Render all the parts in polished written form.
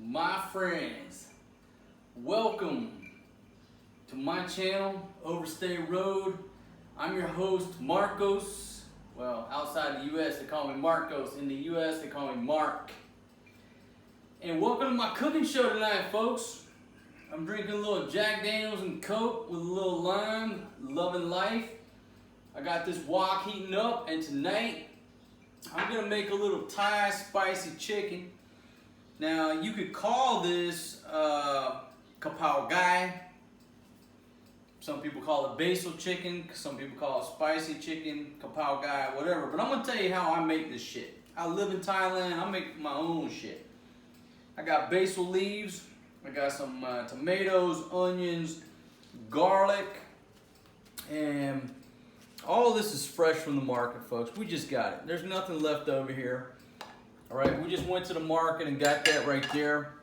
My friends, welcome to my channel, Overstay Road. I'm your host, Marcos. Well, outside the U.S. they call me Marcos. In the U.S. they call me Mark. And welcome to my cooking show tonight, folks. I'm drinking a little Jack Daniels and Coke with a little lime, loving life. I got this wok heating up, and tonight I'm gonna make a little Thai spicy chicken. Now, you could call this Kapow Gai. Some people call it Basil chicken. Some people call it spicy chicken, Kapow Gai, whatever. But I'm going to tell you how I make this shit. I live in Thailand. I make my own shit. I got basil leaves. I got some tomatoes, onions, garlic. And all this is fresh from the market, folks. We just got it. There's nothing left over here. All right, we just went to the market and got that right there.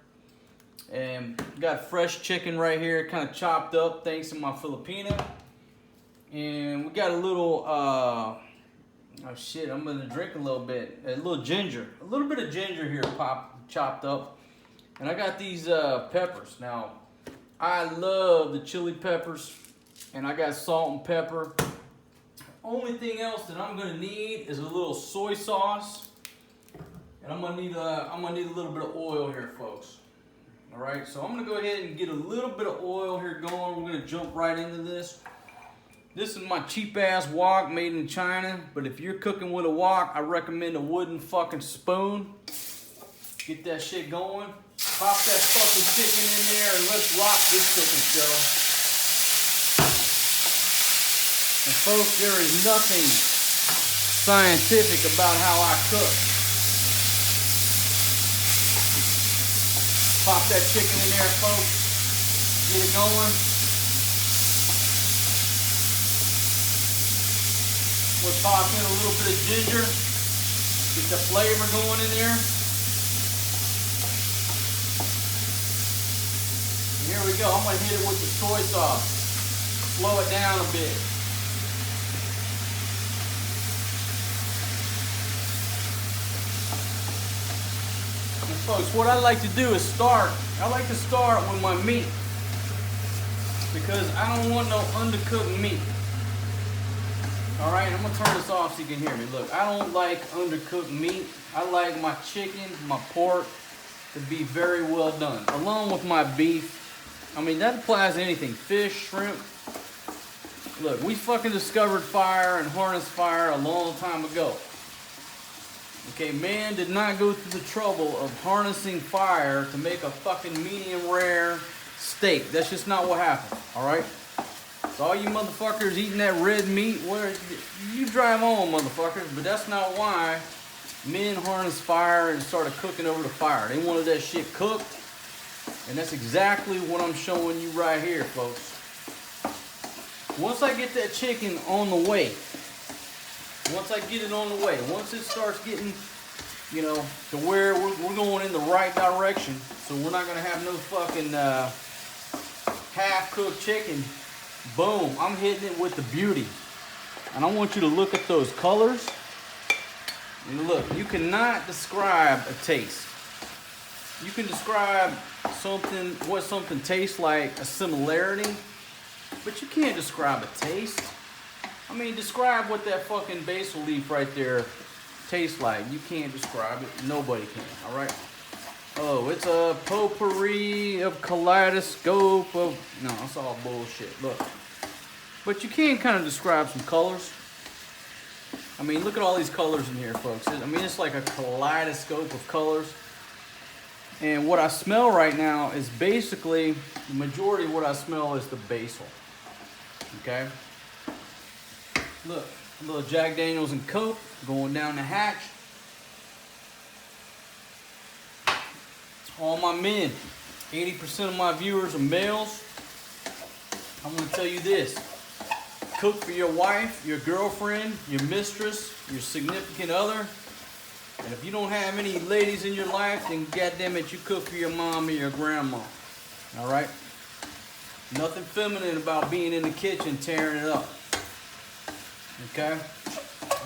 And got fresh chicken right here, kind of chopped up thanks to my Filipino. And we got a little, oh shit, I'm gonna drink a little bit. A little ginger, a little bit of ginger here chopped up. And I got these peppers. Now, I love the chili peppers. And I got salt and pepper. Only thing else that I'm gonna need is a little soy sauce. And I'm gonna need a little bit of oil here, folks. All right, so I'm gonna go ahead and get a little bit of oil here going. We're gonna jump right into this. This is my cheap ass wok made in China, but if you're cooking with a wok, I recommend a wooden fucking spoon. Get that shit going. Pop that fucking chicken in there and let's rock this cooking show. And folks, there is nothing scientific about how I cook. Pop that chicken in there, folks. Get it going. We'll toss in a little bit of ginger. Get the flavor going in there. And here we go. I'm going to hit it with the soy sauce. Slow it down a bit. Folks, what I like to do is I like to start with my meat because I don't want no undercooked meat. All right, I'm gonna turn this off so you can hear me. Look, I don't like undercooked meat. I like my chicken, my pork to be very well done, along with my beef. I mean, that applies to anything, fish, shrimp. Look, we fucking discovered fire and harnessed fire a long time ago. Okay, man did not go through the trouble of harnessing fire to make a fucking medium rare steak. That's just not what happened, all right? So all you motherfuckers eating that red meat, you drive on, motherfuckers, but that's not why men harnessed fire and started cooking over the fire. They wanted that shit cooked, and that's exactly what I'm showing you right here, folks. Once I get that chicken on the way, once it starts getting, you know, to where we're going in the right direction, so we're not going to have no fucking half-cooked chicken, boom, I'm hitting it with the beauty. And I want you to look at those colors. And look, you cannot describe a taste. You can describe what something tastes like, a similarity, but you can't describe a taste. I mean, describe what that fucking basil leaf right there tastes like. You can't describe it. Nobody can, all right? Oh, it's a potpourri of kaleidoscope of... No, it's all bullshit. Look. But you can kind of describe some colors. I mean, look at all these colors in here, folks. I mean, it's like a kaleidoscope of colors. And what I smell right now is basically... The majority of what I smell is the basil. Okay? Look, a little Jack Daniels and Coke going down the hatch. All my men, 80% of my viewers are males. I'm going to tell you this. Cook for your wife, your girlfriend, your mistress, your significant other. And if you don't have any ladies in your life, then goddamn it, you cook for your mom or your grandma. All right? Nothing feminine about being in the kitchen tearing it up. Okay?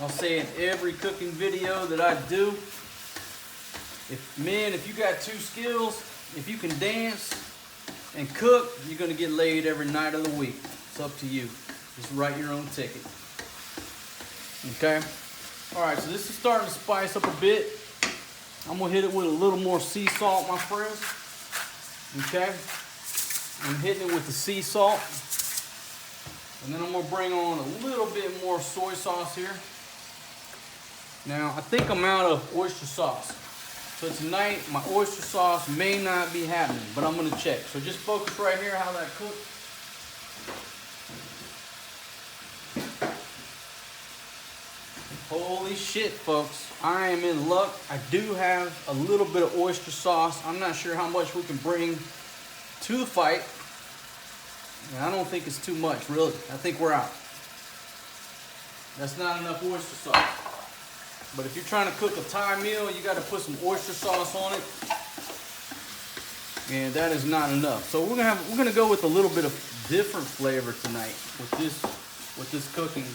I'll say in every cooking video that I do, if you got two skills, if you can dance and cook, you're gonna get laid every night of the week. It's up to you. Just write your own ticket. Okay? All right, so this is starting to spice up a bit. I'm gonna hit it with a little more sea salt, my friends. Okay? I'm hitting it with the sea salt. And then I'm gonna bring on a little bit more soy sauce here. Now, I think I'm out of oyster sauce. So tonight, my oyster sauce may not be happening, but I'm gonna check. So just focus right here how that cooks. Holy shit, folks. I am in luck. I do have a little bit of oyster sauce. I'm not sure how much we can bring to the fight. And I don't think it's too much, really. I think we're out. That's not enough oyster sauce. But if you're trying to cook a Thai meal, you got to put some oyster sauce on it. And that is not enough. So we're gonna go with a little bit of different flavor tonight with this cooking.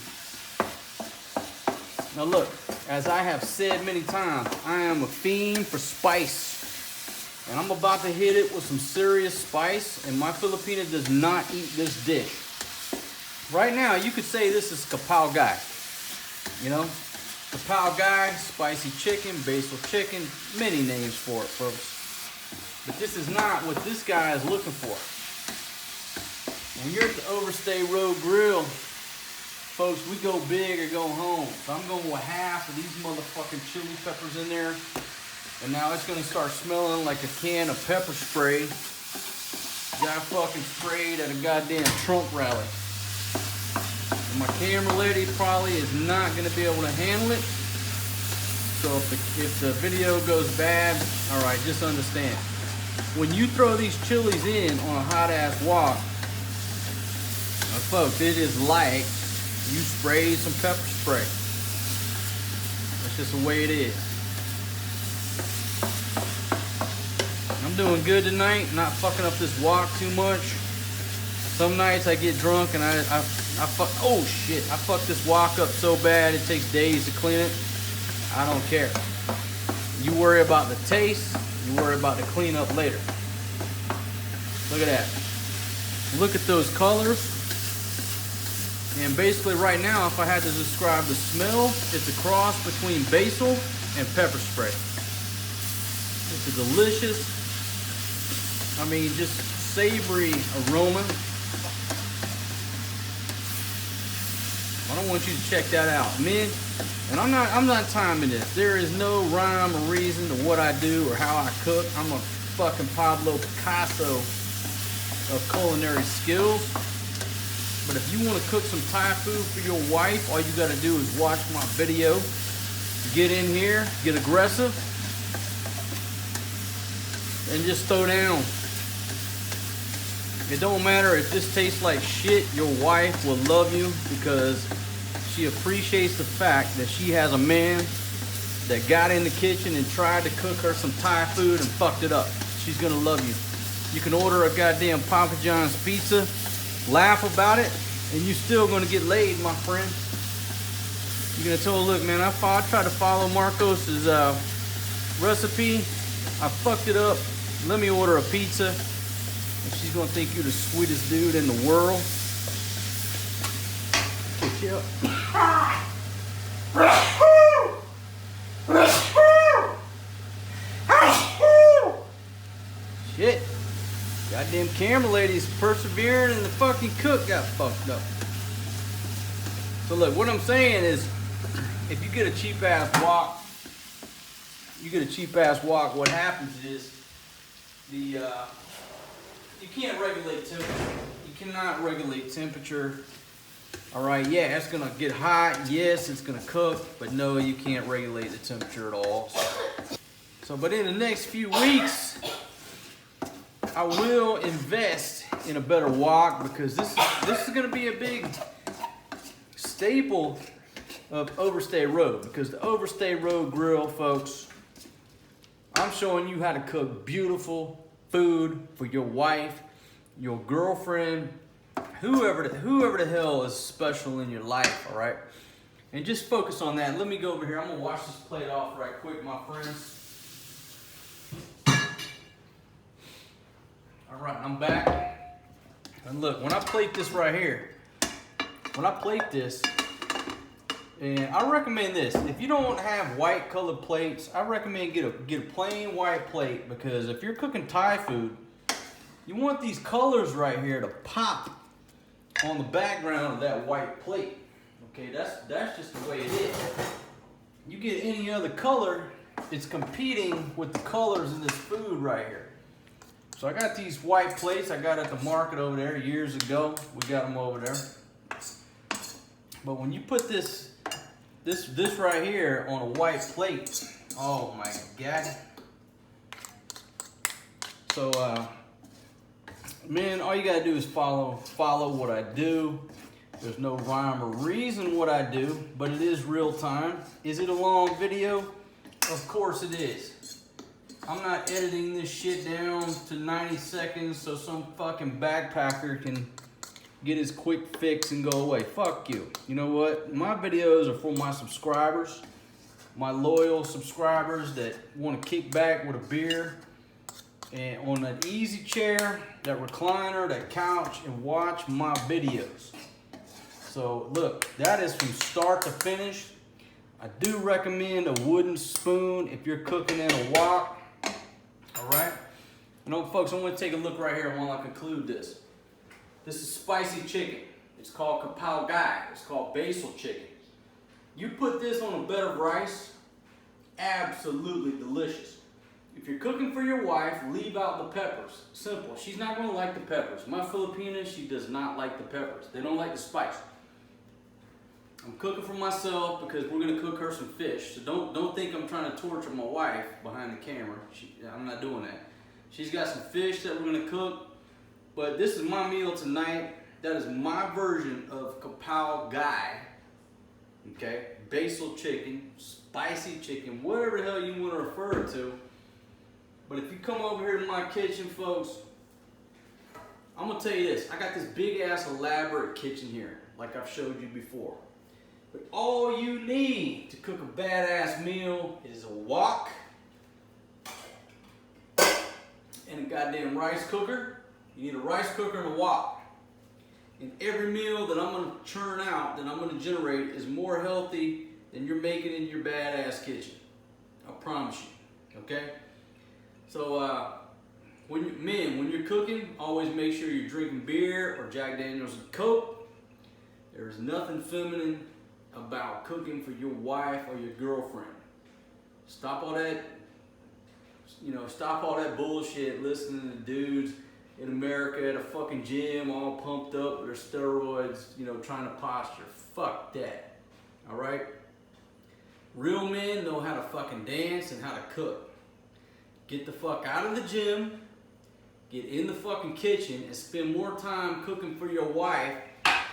Now look, as I have said many times, I am a fiend for spice. And I'm about to hit it with some serious spice, and my Filipina does not eat this dish. Right now, you could say this is Kapow Gai. You know? Kapow Gai, spicy chicken, basil chicken, many names for it, folks. But this is not what this guy is looking for. When you're at the Overstay Road Grill, folks, we go big or go home. So I'm going with half of these motherfucking chili peppers in there. And now it's gonna start smelling like a can of pepper spray. Got fucking sprayed at a goddamn Trump rally. And my camera lady probably is not gonna be able to handle it. So if the video goes bad, all right, just understand. When you throw these chilies in on a hot ass wok, folks, it is like you sprayed some pepper spray. That's just the way it is. I'm doing good tonight, not fucking up this wok too much. Some nights I get drunk and I fuck this wok up so bad it takes days to clean it. I don't care. You worry about the taste, you worry about the cleanup later. Look at that. Look at those colors. And basically right now, if I had to describe the smell, it's a cross between basil and pepper spray. It's a delicious, I mean, just savory aroma. I don't want you to check that out, men. And I'm not timing this. There is no rhyme or reason to what I do or how I cook. I'm a fucking Pablo Picasso of culinary skills. But if you want to cook some Thai food for your wife, all you got to do is watch my video. Get in here, get aggressive, and just throw down. It don't matter if this tastes like shit, your wife will love you because she appreciates the fact that she has a man that got in the kitchen and tried to cook her some Thai food and fucked it up. She's gonna love you. You can order a goddamn Papa John's pizza, laugh about it, and you're still gonna get laid, my friend. You're gonna tell her, look, man, I tried to follow Marcos's recipe. I fucked it up. Let me order a pizza. And she's gonna think you're the sweetest dude in the world. Get you up. Shit. Goddamn camera lady's persevering and the fucking cook got fucked up. So look, what I'm saying is, if you get a cheap ass wok, what happens is you can't regulate temperature. You cannot regulate temperature. All right, yeah, it's gonna get hot. Yes, it's gonna cook, but no, you can't regulate the temperature at all. But in the next few weeks, I will invest in a better wok because this is gonna be a big staple of Overstay Road, because the Overstay Road Grill, folks, I'm showing you how to cook beautiful food for your wife, your girlfriend, whoever the hell is special in your life, all right? And just focus on that. Let me go over here. I'm gonna wash this plate off right quick, my friends. Alright, I'm back. And look, when I plate this right here, and I recommend this. If you don't have white colored plates, I recommend get a plain white plate, because if you're cooking Thai food, you want these colors right here to pop on the background of that white plate. Okay, that's just the way it is. You get any other color, it's competing with the colors in this food right here. So I got these white plates I got at the market over there years ago. We got them over there. But when you put this right here on a white plate, oh my God. So man, all you gotta do is follow what I do. There's no rhyme or reason what I do, but it is real time. Is it a long video? Of course it is. I'm not editing this shit down to 90 seconds so some fucking backpacker can get his quick fix and go away. Fuck you. You know what? My videos are for my subscribers, my loyal subscribers that want to kick back with a beer and on that easy chair, that recliner, that couch, and watch my videos. So look, that is from start to finish. I do recommend a wooden spoon if you're cooking in a wok. Alright? You know, folks, I'm going to take a look right here while I conclude this. This is spicy chicken. It's called Kapow Gai. It's called Basil chicken. You put this on a bed of rice, absolutely delicious. If you're cooking for your wife, leave out the peppers. Simple. She's not going to like the peppers. My Filipina, she does not like the peppers. They don't like the spice. I'm cooking for myself because we're going to cook her some fish. So don't think I'm trying to torture my wife behind the camera. I'm not doing that. She's got some fish that we're going to cook. But this is my meal tonight. That is my version of Kapow Gai. Okay? Basil chicken, spicy chicken, whatever the hell you want to refer it to. But if you come over here to my kitchen, folks, I'm going to tell you this. I got this big ass elaborate kitchen here, like I've showed you before. But all you need to cook a badass meal is a wok and a goddamn rice cooker. You need a rice cooker and a wok. And every meal that I'm going to churn out, that I'm going to generate, is more healthy than you're making in your badass kitchen. I promise you. Okay? So, when you're cooking, always make sure you're drinking beer or Jack Daniels and Coke. There is nothing feminine about cooking for your wife or your girlfriend. Stop all that, stop all that bullshit listening to dudes in America at a fucking gym all pumped up with their steroids, trying to posture. Fuck that. Alright? Real men know how to fucking dance and how to cook. Get the fuck out of the gym, get in the fucking kitchen, and spend more time cooking for your wife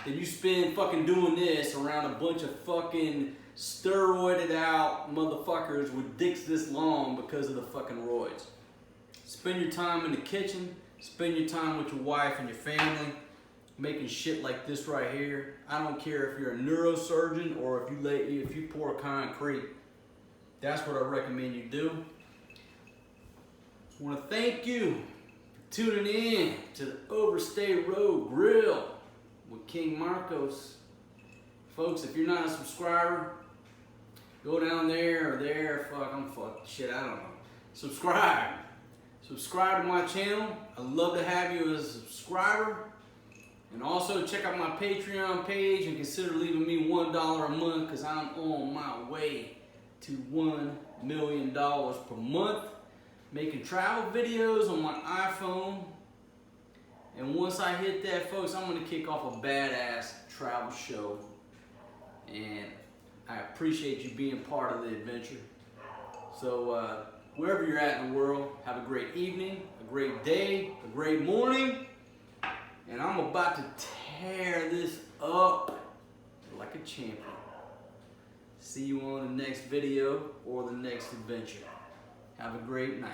than you spend fucking doing this around a bunch of fucking steroided out motherfuckers with dicks this long because of the fucking roids. Spend your time in the kitchen, spend your time with your wife and your family, making shit like this right here. I don't care if you're a neurosurgeon or if you pour concrete. That's what I recommend you do. I want to thank you for tuning in to the Overstay Road Grill with King Marcos. Folks, if you're not a subscriber, go down there or there. I don't know. Subscribe. Subscribe to my channel. I'd love to have you as a subscriber. And also check out my Patreon page and consider leaving me $1 a month, because I'm on my way to $1 million per month. Making travel videos on my iPhone. And once I hit that, folks, I'm going to kick off a badass travel show. And I appreciate you being part of the adventure. So wherever you're at in the world, have a great evening, a great day, a great morning. And I'm about to tear this up like a champion. See you on the next video or the next adventure. Have a great night.